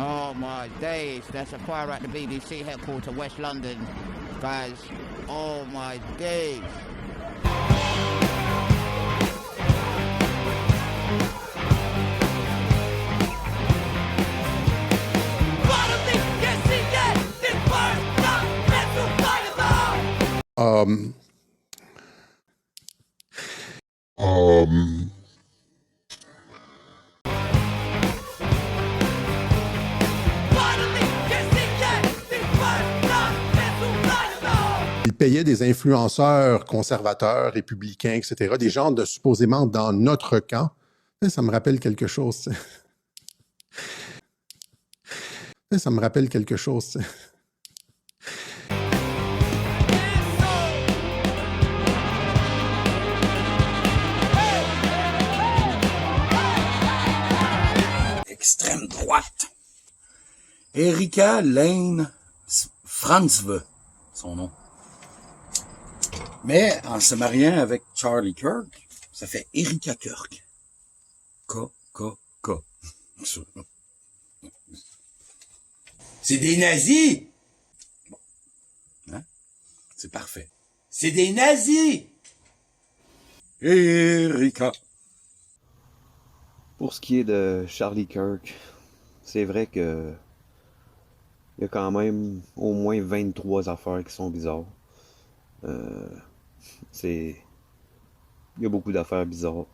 Oh my days, that's a fire at the BBC headquarters, West London, guys. Oh my days. Um, Il payait des influenceurs conservateurs, républicains, etc., des gens de supposément dans notre camp. Ça me rappelle quelque chose. Ça me rappelle quelque chose. Extrême droite. Erika Lane Franzwe, son nom. Mais en se mariant avec Charlie Kirk, ça fait Erika Kirk. K. C'est des nazis! Bon. Hein? C'est parfait. C'est des nazis! Erika. Pour ce qui est de Charlie Kirk, c'est vrai que il y a quand même au moins 23 affaires qui sont bizarres. Il y a beaucoup d'affaires bizarres.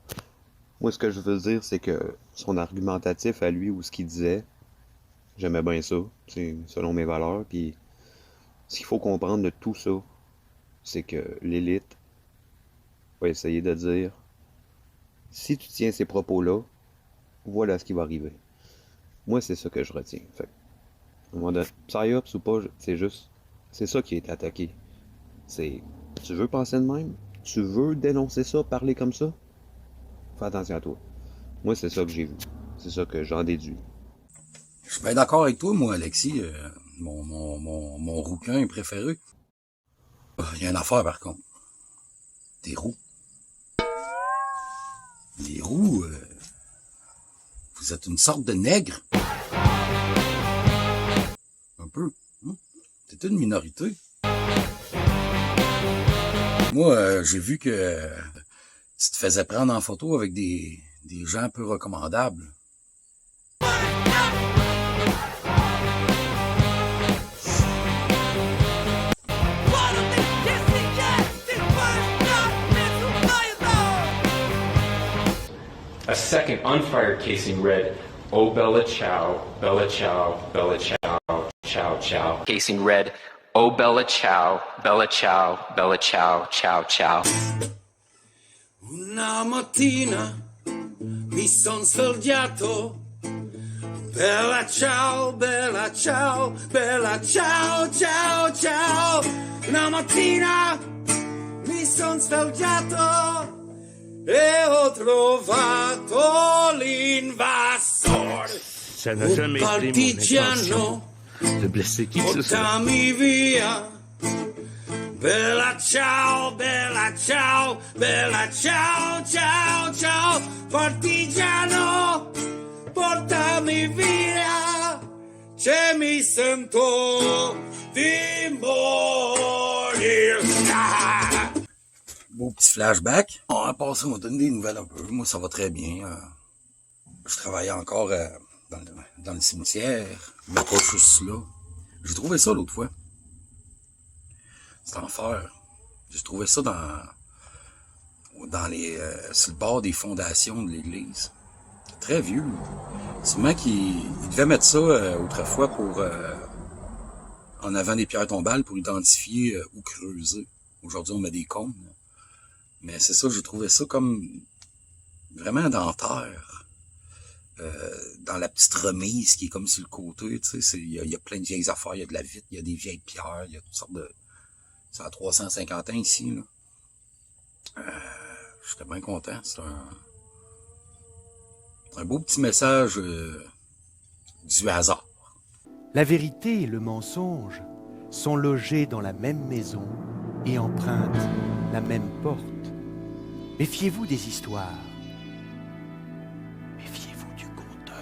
Moi, ce que je veux dire, c'est que son argumentatif à lui, ou ce qu'il disait, j'aimais bien ça. C'est selon mes valeurs. Puis, ce qu'il faut comprendre de tout ça, c'est que l'élite va essayer de dire, si tu tiens ces propos-là, voilà ce qui va arriver. Moi, c'est ça que je retiens. Fait, au moment donné, psyops ou pas, c'est juste, c'est ça qui est attaqué. C'est, tu veux penser de même? Tu veux dénoncer ça, parler comme ça? Fais attention à toi. Moi, c'est ça que j'ai vu. C'est ça que j'en déduis. Je suis bien d'accord avec toi, moi, Alexis. Mon rouquin préféré. Il y a une affaire, par contre. Des roues. Les roues, vous êtes une sorte de nègre. Un peu. Hein? C'est une minorité. Moi, j'ai vu que tu te faisais prendre en photo avec des gens peu recommandables. A second unfired casing read, "Oh Bella Ciao, Bella Ciao, Bella Ciao, Ciao Ciao." Casing read, "Oh Bella Ciao, Bella Ciao, Bella Ciao, Ciao Ciao." Una mattina mi son svegliato, bella ciao, bella ciao, bella ciao, ciao, ciao. Una mattina mi son svegliato e ho trovato l'invasore. Ça n'a jamais été mon intention de blesser qui que ce soit. Portami via. Bella ciao, bella ciao, bella ciao, ciao, ciao. Partigiano, portami via. Che mi sento di morire. Ah! Beau petit flashback. À part ça, on m'a donné des nouvelles un peu. Moi, ça va très bien. Je travaillais encore dans le cimetière, mais pas juste là. J'ai trouvé ça l'autre fois. C'est l'enfer. J'ai trouvé ça dans les sur le bord des fondations de l'église. C'est très vieux. Sûrement qu'ils devaient mettre ça autrefois pour en avant des pierres tombales pour identifier où creuser. Aujourd'hui, on met des cônes. Mais c'est ça, j'ai trouvé ça comme vraiment dans terre. dans la petite remise qui est comme sur le côté, tu sais, il y a plein de vieilles affaires, il y a de la vitre, il y a des vieilles pierres, il y a toutes sortes de... C'est à 350 ans ici, là. J'étais bien content, c'est un beau petit message du hasard. La vérité et le mensonge sont logés dans la même maison et empruntent la même porte. Méfiez-vous des histoires. Méfiez-vous du conteur.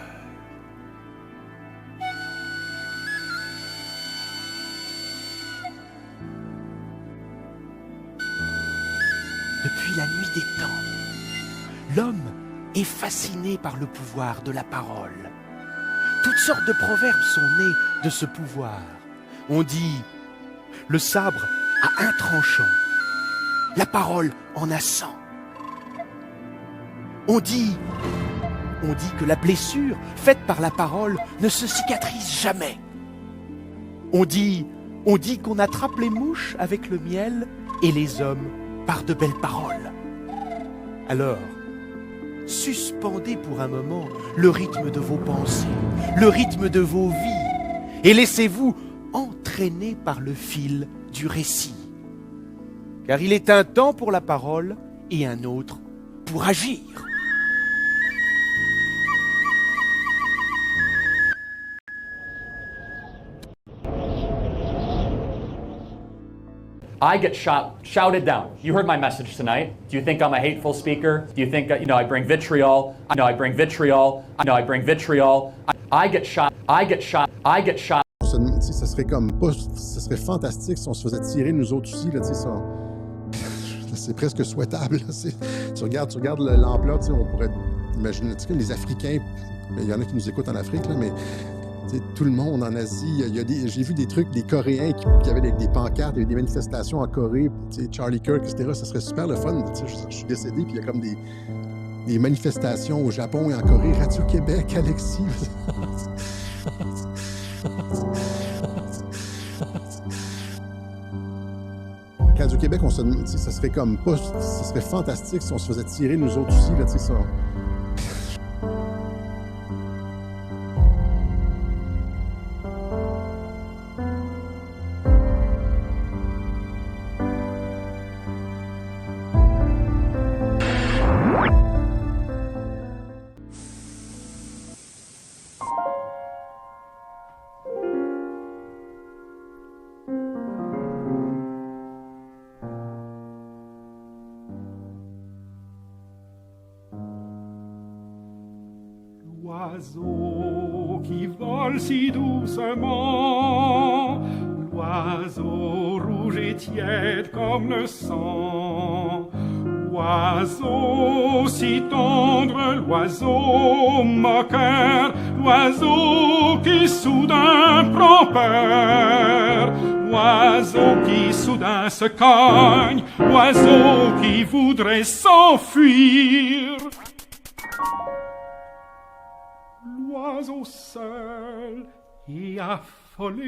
Depuis la nuit des temps, l'homme est fasciné par le pouvoir de la parole. Toutes sortes de proverbes sont nés de ce pouvoir. On dit « le sabre a un tranchant, la parole en a 100 ». On dit que la blessure faite par la parole ne se cicatrise jamais. On dit qu'on attrape les mouches avec le miel et les hommes par de belles paroles. Alors, suspendez pour un moment le rythme de vos pensées, le rythme de vos vies, et laissez-vous entraîner par le fil du récit. Car il est un temps pour la parole et un autre pour agir. I get shouted down. You heard my message tonight. Do you think I'm a hateful speaker? Do you think I bring vitriol? I bring vitriol. I get shot. Ça serait comme pas, ça serait fantastique si on se faisait tirer nous autres aussi, là, tu sais, c'est presque souhaitable. Là, tu regardes l'ampleur, tu sais, on pourrait imaginer, tu sais, les Africains, il y en a qui nous écoutent en Afrique, là, mais tout le monde en Asie, j'ai vu des trucs, des Coréens qui avaient des pancartes, il y avait des manifestations en Corée, Charlie Kirk, etc. Ça serait super le fun. Je suis décédé, puis il y a comme des manifestations au Japon et en Corée. Radio-Québec, Alexis. Radio-Québec, ça serait comme pas, ça serait fantastique si on se faisait tirer nous autres aussi, là, tu sais, ça. L'oiseau qui vole si doucement, l'oiseau rouge et tiède comme le sang, l'oiseau si tendre, l'oiseau moqueur, l'oiseau qui soudain prend peur, l'oiseau qui soudain se cogne, l'oiseau qui voudrait s'enfuir. L'oiseau seul et affolé,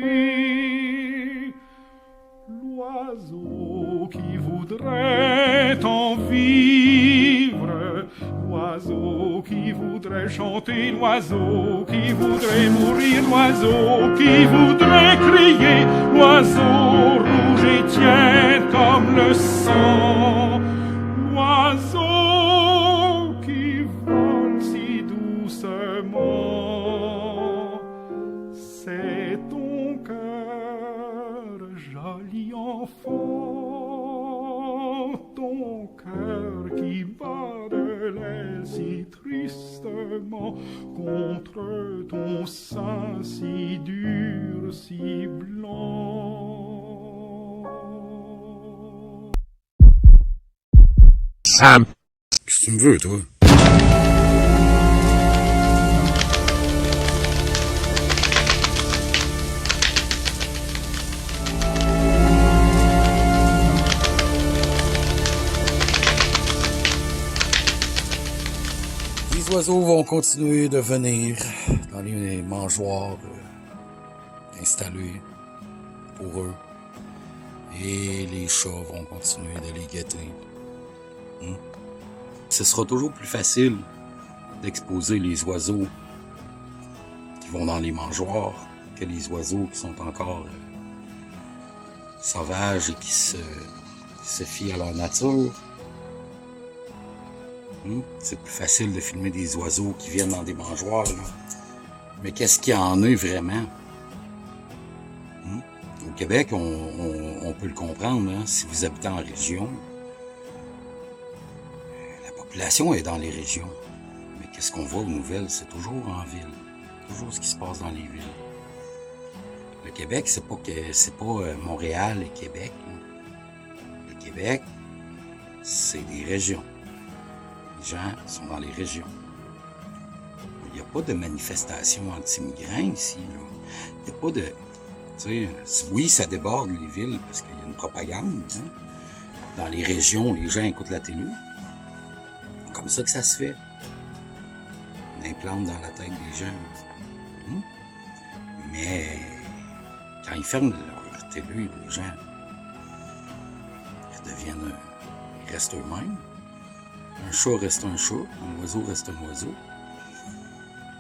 l'oiseau qui voudrait en vivre, l'oiseau qui voudrait chanter, l'oiseau qui voudrait mourir, l'oiseau qui voudrait crier, l'oiseau rouge et tiède comme le sang, l'oiseau qui vole si doucement. C'est ton cœur, joli enfant, ton cœur qui bat de l'aile si tristement contre ton sein si dur, si blanc. Sam! Qu'est-ce que tu me veux, toi? Les oiseaux vont continuer de venir dans les mangeoires installés pour eux. Et les chats vont continuer de les guetter. Ce sera toujours plus facile d'exposer les oiseaux qui vont dans les mangeoires que les oiseaux qui sont encore sauvages et qui se fient à leur nature. C'est plus facile de filmer des oiseaux qui viennent dans des mangeoires, là. Mais qu'est-ce qu'il y en a vraiment? Au Québec, on peut le comprendre, hein, si vous habitez en région. La population est dans les régions. Mais qu'est-ce qu'on voit aux nouvelles? C'est toujours en ville. Toujours ce qui se passe dans les villes. Le Québec, c'est pas Montréal et Québec. Le Québec, c'est des régions. Les gens sont dans les régions. Il n'y a pas de manifestation anti-migrants ici. Là. Il n'y a pas de... Tu sais, oui, ça déborde les villes parce qu'il y a une propagande. Hein. Dans les régions, les gens écoutent la télé. C'est comme ça que ça se fait. On implante dans la tête des gens. Mais quand ils ferment leur télé, les gens ils restent eux-mêmes. Un chat reste un chat, un oiseau reste un oiseau.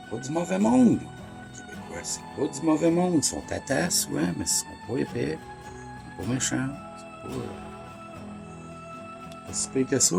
Pas du mauvais monde. Les Québécois, c'est pas du mauvais monde. Ils sont tatasses, ouais, mais ils sont pas épais. Ils sont pas méchants. Ils sont pas si pires que ça.